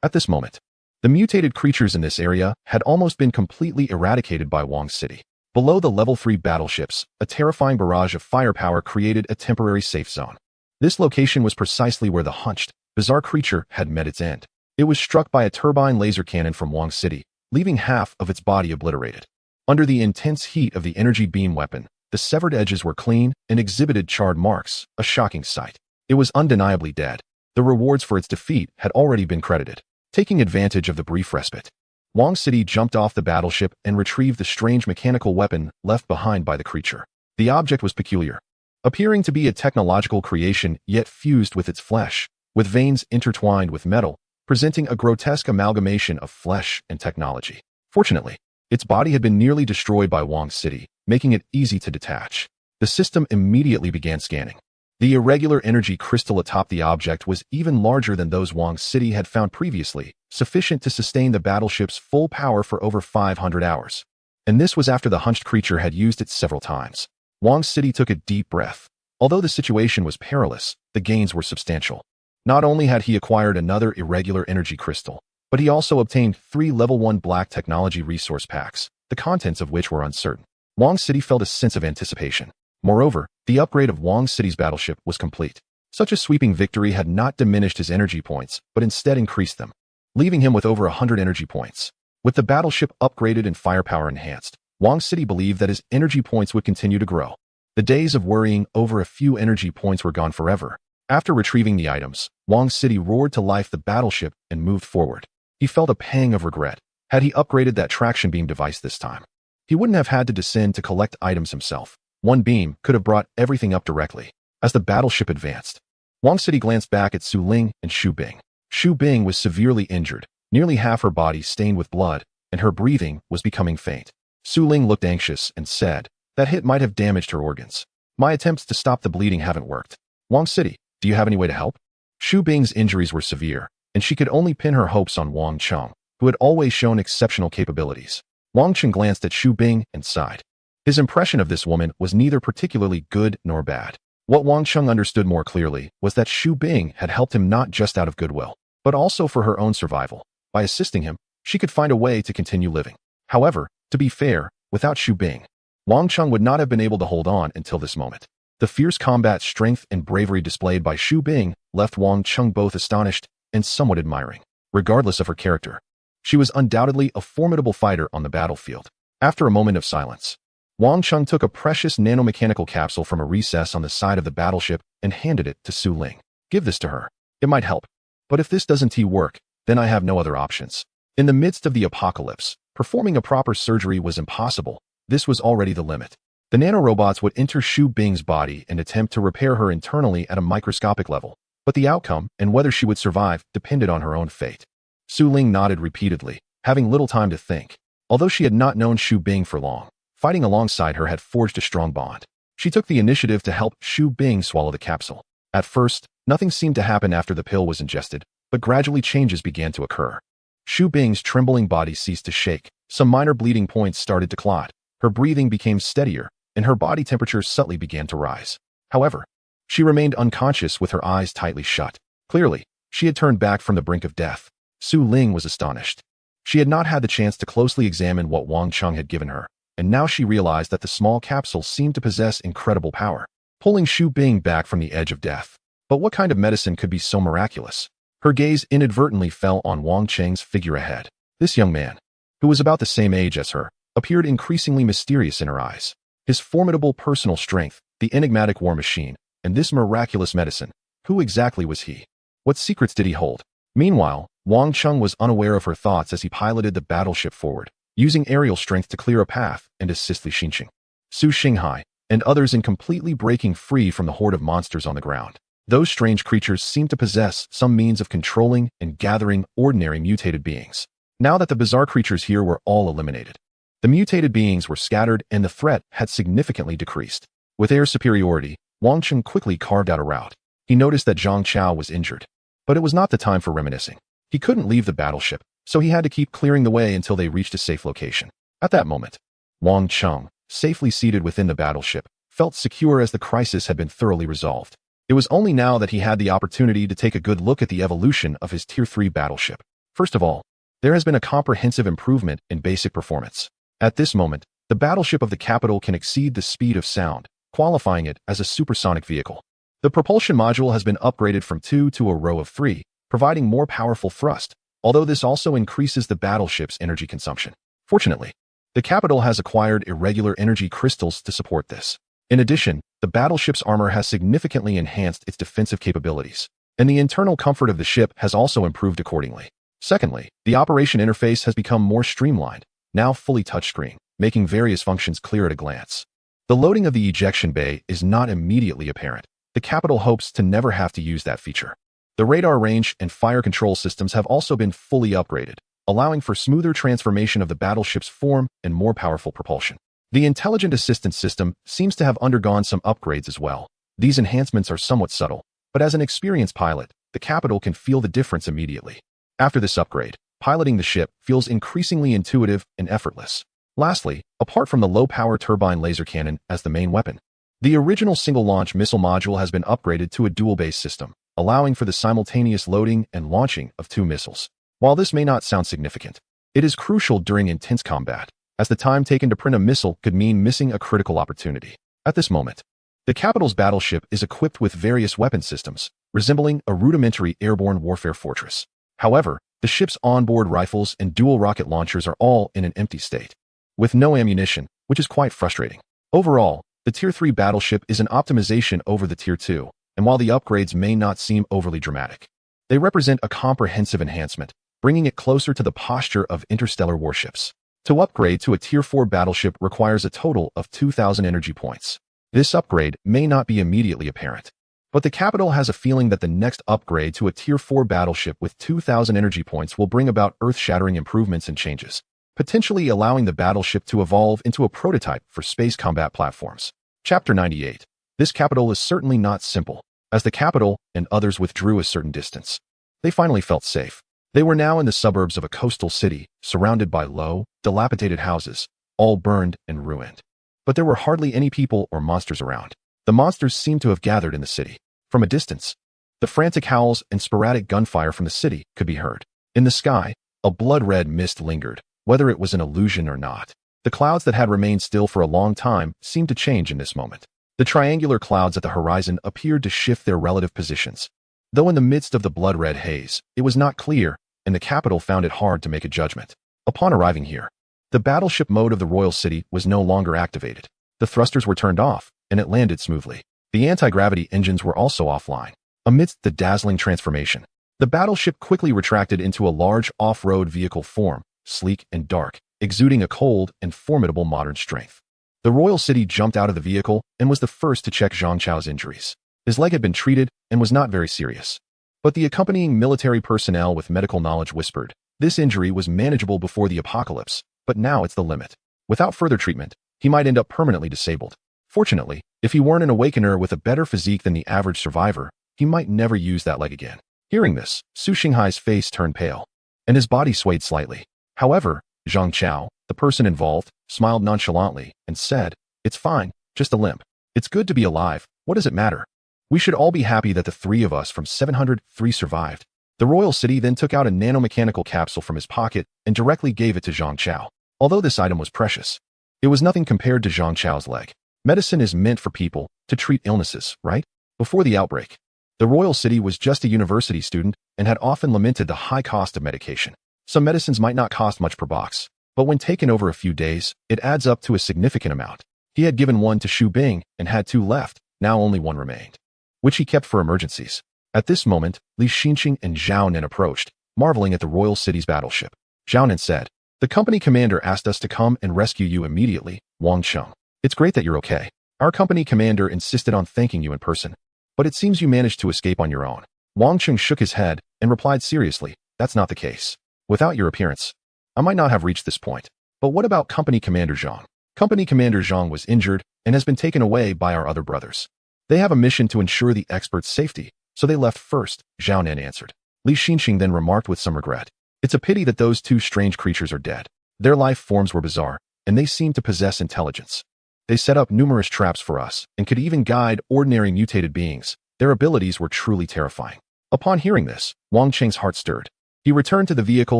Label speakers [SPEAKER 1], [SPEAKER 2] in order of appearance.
[SPEAKER 1] At this moment, the mutated creatures in this area had almost been completely eradicated by Wong City. Below the level 3 battleships, a terrifying barrage of firepower created a temporary safe zone. This location was precisely where the hunched, bizarre creature had met its end. It was struck by a turbine laser cannon from Wong City, leaving half of its body obliterated. Under the intense heat of the energy beam weapon, the severed edges were clean and exhibited charred marks, a shocking sight. It was undeniably dead. The rewards for its defeat had already been credited. Taking advantage of the brief respite, Wong City jumped off the battleship and retrieved the strange mechanical weapon left behind by the creature. The object was peculiar, appearing to be a technological creation yet fused with its flesh, with veins intertwined with metal, presenting a grotesque amalgamation of flesh and technology. Fortunately, its body had been nearly destroyed by Wong City, making it easy to detach. The system immediately began scanning. The irregular energy crystal atop the object was even larger than those Wong City had found previously, sufficient to sustain the battleship's full power for over 500 hours. And this was after the hunched creature had used it several times. Wong City took a deep breath. Although the situation was perilous, the gains were substantial. Not only had he acquired another irregular energy crystal, but he also obtained 3 level 1 black technology resource packs, the contents of which were uncertain. Wong City felt a sense of anticipation. Moreover, the upgrade of Wong City's battleship was complete. Such a sweeping victory had not diminished his energy points, but instead increased them, leaving him with over 100 energy points. With the battleship upgraded and firepower enhanced, Wong City believed that his energy points would continue to grow. The days of worrying over a few energy points were gone forever. After retrieving the items, Wong City roared to life the battleship and moved forward. He felt a pang of regret. Had he upgraded that traction beam device this time, he wouldn't have had to descend to collect items himself. One beam could have brought everything up directly. As the battleship advanced, Wong City glanced back at Su Ling and Xu Bing. Xu Bing was severely injured, nearly half her body stained with blood, and her breathing was becoming faint. Su Ling looked anxious and said, "That hit might have damaged her organs. My attempts to stop the bleeding haven't worked. Wong City, do you have any way to help?" Xu Bing's injuries were severe, and she could only pin her hopes on Wang Cheng, who had always shown exceptional capabilities. Wang Cheng glanced at Xu Bing and sighed. His impression of this woman was neither particularly good nor bad. What Wang Cheng understood more clearly was that Xu Bing had helped him not just out of goodwill, but also for her own survival. By assisting him, she could find a way to continue living. However, to be fair, without Xu Bing, Wang Cheng would not have been able to hold on until this moment. The fierce combat strength and bravery displayed by Xu Bing left Wang Cheng both astonished and somewhat admiring. Regardless of her character, she was undoubtedly a formidable fighter on the battlefield. After a moment of silence, Wang Cheng took a precious nanomechanical capsule from a recess on the side of the battleship and handed it to Su Ling. "Give this to her. It might help. But if this doesn't work, then I have no other options." In the midst of the apocalypse, performing a proper surgery was impossible. This was already the limit. The nanorobots would enter Xu Bing's body and attempt to repair her internally at a microscopic level, but the outcome and whether she would survive depended on her own fate. Su Ling nodded repeatedly, having little time to think. Although she had not known Xu Bing for long, fighting alongside her had forged a strong bond. She took the initiative to help Xu Bing swallow the capsule. At first, nothing seemed to happen after the pill was ingested, but gradually changes began to occur. Xu Bing's trembling body ceased to shake, some minor bleeding points started to clot, her breathing became steadier, and her body temperature subtly began to rise. However, she remained unconscious with her eyes tightly shut. Clearly, she had turned back from the brink of death. Su Ling was astonished. She had not had the chance to closely examine what Wang Cheng had given her, and now she realized that the small capsule seemed to possess incredible power, pulling Xu Bing back from the edge of death. But what kind of medicine could be so miraculous? Her gaze inadvertently fell on Wang Cheng's figure ahead. This young man, who was about the same age as her, appeared increasingly mysterious in her eyes. His formidable personal strength, the enigmatic war machine, and this miraculous medicine. Who exactly was he? What secrets did he hold? Meanwhile, Wang Cheng was unaware of her thoughts as he piloted the battleship forward, using aerial strength to clear a path and assist Li Xingqing, Su Xinghai, and others in completely breaking free from the horde of monsters on the ground. Those strange creatures seemed to possess some means of controlling and gathering ordinary mutated beings. Now that the bizarre creatures here were all eliminated, the mutated beings were scattered and the threat had significantly decreased. With air superiority, Wang Cheng quickly carved out a route. He noticed that Zhang Chao was injured, but it was not the time for reminiscing. He couldn't leave the battleship, so he had to keep clearing the way until they reached a safe location. At that moment, Wang Cheng, safely seated within the battleship, felt secure as the crisis had been thoroughly resolved. It was only now that he had the opportunity to take a good look at the evolution of his Tier 3 battleship. First of all, there has been a comprehensive improvement in basic performance. At this moment, the battleship of the capital can exceed the speed of sound, qualifying it as a supersonic vehicle. The propulsion module has been upgraded from 2 to a row of 3, providing more powerful thrust, although this also increases the battleship's energy consumption. Fortunately, the capital has acquired irregular energy crystals to support this. In addition, the battleship's armor has significantly enhanced its defensive capabilities, and the internal comfort of the ship has also improved accordingly. Secondly, the operation interface has become more streamlined, now fully touchscreen, making various functions clear at a glance. The loading of the ejection bay is not immediately apparent. The capital hopes to never have to use that feature. The radar range and fire control systems have also been fully upgraded, allowing for smoother transformation of the battleship's form and more powerful propulsion. The intelligent assistance system seems to have undergone some upgrades as well. These enhancements are somewhat subtle, but as an experienced pilot, the capital can feel the difference immediately. After this upgrade, piloting the ship feels increasingly intuitive and effortless. Lastly, apart from the low-power turbine laser cannon as the main weapon, the original single-launch missile module has been upgraded to a dual-base system, allowing for the simultaneous loading and launching of 2 missiles. While this may not sound significant, it is crucial during intense combat, as the time taken to print a missile could mean missing a critical opportunity. At this moment, the capital's battleship is equipped with various weapon systems, resembling a rudimentary airborne warfare fortress. However, the ship's onboard rifles and dual rocket launchers are all in an empty state, with no ammunition, which is quite frustrating. Overall, the Tier 3 battleship is an optimization over the Tier 2, and while the upgrades may not seem overly dramatic, they represent a comprehensive enhancement, bringing it closer to the posture of interstellar warships. To upgrade to a Tier 4 battleship requires a total of 2,000 energy points. This upgrade may not be immediately apparent, but the capital has a feeling that the next upgrade to a Tier 4 battleship with 2,000 energy points will bring about earth-shattering improvements and changes, potentially allowing the battleship to evolve into a prototype for space combat platforms. Chapter 98. This capital is certainly not simple. As the capital and others withdrew a certain distance, they finally felt safe. They were now in the suburbs of a coastal city, surrounded by low, dilapidated houses, all burned and ruined. But there were hardly any people or monsters around. The monsters seemed to have gathered in the city. From a distance, the frantic howls and sporadic gunfire from the city could be heard. In the sky, a blood-red mist lingered, whether it was an illusion or not. The clouds that had remained still for a long time seemed to change in this moment. The triangular clouds at the horizon appeared to shift their relative positions. Though in the midst of the blood-red haze, it was not clear, and the capital found it hard to make a judgment. Upon arriving here, the battleship mode of the Royal City was no longer activated. The thrusters were turned off, and it landed smoothly. The anti-gravity engines were also offline. Amidst the dazzling transformation, the battleship quickly retracted into a large off-road vehicle form, sleek and dark, exuding a cold and formidable modern strength. The Royal City jumped out of the vehicle and was the first to check Zhang Chao's injuries. His leg had been treated and was not very serious, but the accompanying military personnel with medical knowledge whispered, this injury was manageable before the apocalypse, but now it's the limit. Without further treatment, he might end up permanently disabled. Fortunately, if he weren't an awakener with a better physique than the average survivor, he might never use that leg again. Hearing this, Su Xinghai's face turned pale, and his body swayed slightly. However, Zhang Chao, the person involved, smiled nonchalantly and said, it's fine, just a limp. It's good to be alive, what does it matter? We should all be happy that the 3 of us from 703 survived. The Royal City then took out a nanomechanical capsule from his pocket and directly gave it to Zhang Chao. Although this item was precious, it was nothing compared to Zhang Chao's leg. Medicine is meant for people to treat illnesses, right? Before the outbreak, the Royal City was just a university student and had often lamented the high cost of medication. Some medicines might not cost much per box, but when taken over a few days, it adds up to a significant amount. He had given 1 to Xu Bing and had 2 left, now only 1 remained, which he kept for emergencies. At this moment, Li Xinqing and Zhao Nen approached, marveling at the Royal City's battleship. Zhao Nen said, the company commander asked us to come and rescue you immediately, Wang Cheng. It's great that you're okay. Our company commander insisted on thanking you in person, but it seems you managed to escape on your own. Wang Cheng shook his head and replied seriously, that's not the case. Without your appearance, I might not have reached this point. But what about Company Commander Zhang? Company Commander Zhang was injured and has been taken away by our other brothers. They have a mission to ensure the expert's safety, so they left first, Zhao Nen answered. Li Xinqing then remarked with some regret, it's a pity that those 2 strange creatures are dead. Their life forms were bizarre, and they seemed to possess intelligence. They set up numerous traps for us and could even guide ordinary mutated beings. Their abilities were truly terrifying. Upon hearing this, Wang Cheng's heart stirred. He returned to the vehicle